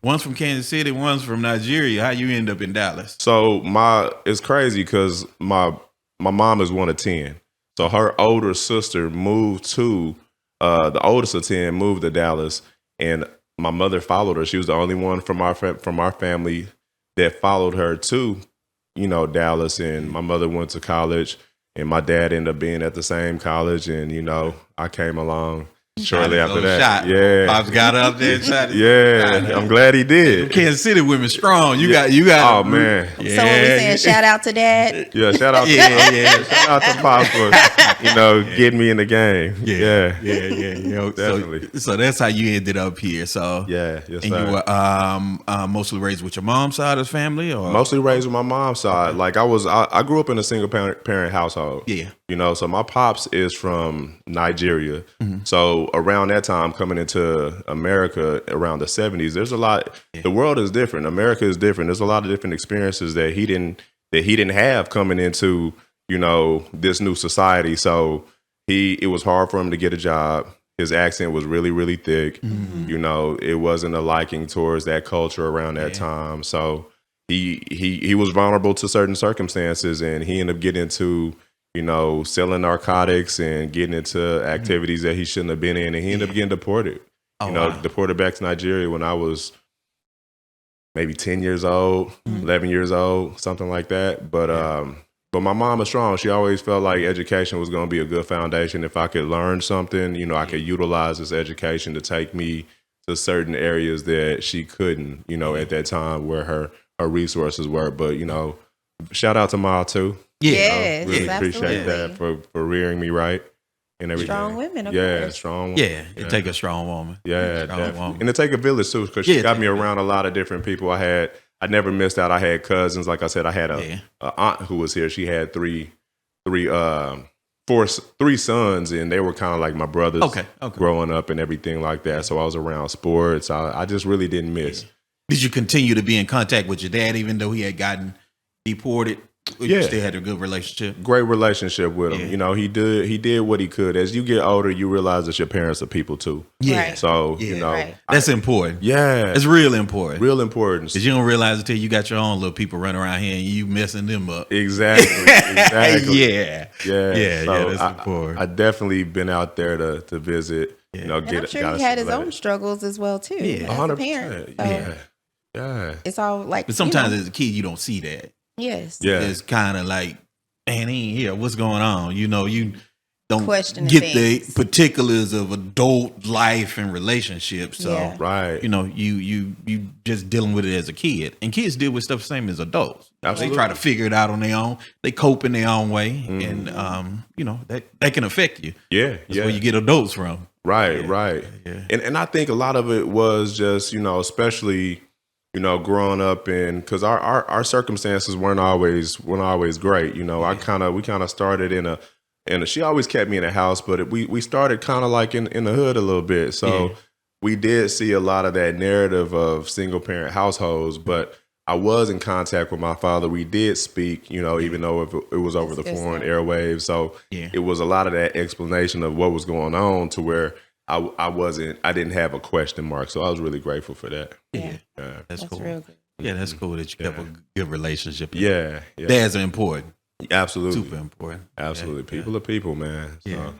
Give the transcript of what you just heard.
One's from Kansas City, one's from Nigeria. How you end up in Dallas? So it's crazy because my mom is one of 10. So her older sister moved to the oldest of 10 moved to Dallas, and my mother followed her. She was the only one from our family that followed her to, Dallas. And my mother went to college, and my dad ended up being at the same college. And I came along shortly after that. Shot. Yeah, Pops got up there and shot it. Yeah, I'm glad he did. Kansas City women strong. You got. Oh man. So what we saying? Shout out to Dad. Yeah, shout out. Shout out to Pops for getting me in the game. Yeah. Definitely. So that's how you ended up here. So yes, and sir. you were mostly raised with your mom's side of the family, or Mostly raised with my mom's side. Like I grew up in a single parent household. Yeah. So my pops is from Nigeria. Mm-hmm. So around that time, coming into America around the 70s, there's a lot. Yeah. The world is different. America is different. There's a lot of different experiences that he didn't have coming into this new society. So it was hard for him to get a job. His accent was really, really thick. Mm-hmm. It wasn't a liking towards that culture around that time. So he was vulnerable to certain circumstances, and he ended up getting into selling narcotics and getting into activities that he shouldn't have been in, and he ended up getting deported. Deported back to Nigeria when I was maybe 10 years old, 11 years old, something like that. But my mom is strong. She always felt like education was going to be a good foundation. If I could learn something, I could utilize this education to take me to certain areas that she couldn't, at that time where her resources were. But, shout out to Ma too. Yes, really appreciate that for rearing me right and everything. Strong women, of course. Strong women. Yeah, it take a strong woman. Yeah, and it take a village too, because she got me around a lot of different people. I never missed out. I had cousins. Like I said, I had a aunt who was here. She had three sons, and they were kind of like my brothers growing up and everything like that. So I was around sports. I just really didn't miss. Yeah. Did you continue to be in contact with your dad even though he had gotten deported? You still had a good relationship? Great relationship with him. He did what he could. As you get older, you realize that your parents are people too. Yeah. Right. So, that's important. Yeah. It's real important. Real important. Because you don't realize until you got your own little people running around here and you messing them up. Exactly. Yeah. So that's important. I definitely been out there to visit. And I'm sure he had his own struggles as well too. Yeah. 100%. Yeah. It's all like. But sometimes as a kid, you don't see that. Yes. Yeah. It's kind of like, man, he ain't here. What's going on? You don't Questioning get things. the particulars of adult life and relationships. So, right. You just dealing with it as a kid. And kids deal with stuff the same as adults. Absolutely. They try to figure it out on their own. They cope in their own way. And, that can affect you. Yeah. That's where you get adults from. Right. Yeah. And I think a lot of it was just, especially, growing up in, because our circumstances weren't always great. We kind of started in a, she always kept me in a house, but we started kind of like in the hood a little bit. So we did see a lot of that narrative of single parent households, but I was in contact with my father. We did speak, even though it was over the foreign airwaves. So it was a lot of that explanation of what was going on to where I didn't have a question mark. So I was really grateful for that. Yeah. That's cool. Real good. Yeah, that's cool that you have a good relationship. Yeah. Dads are important. Absolutely. Super important. Absolutely. People are people, man. So. Yeah.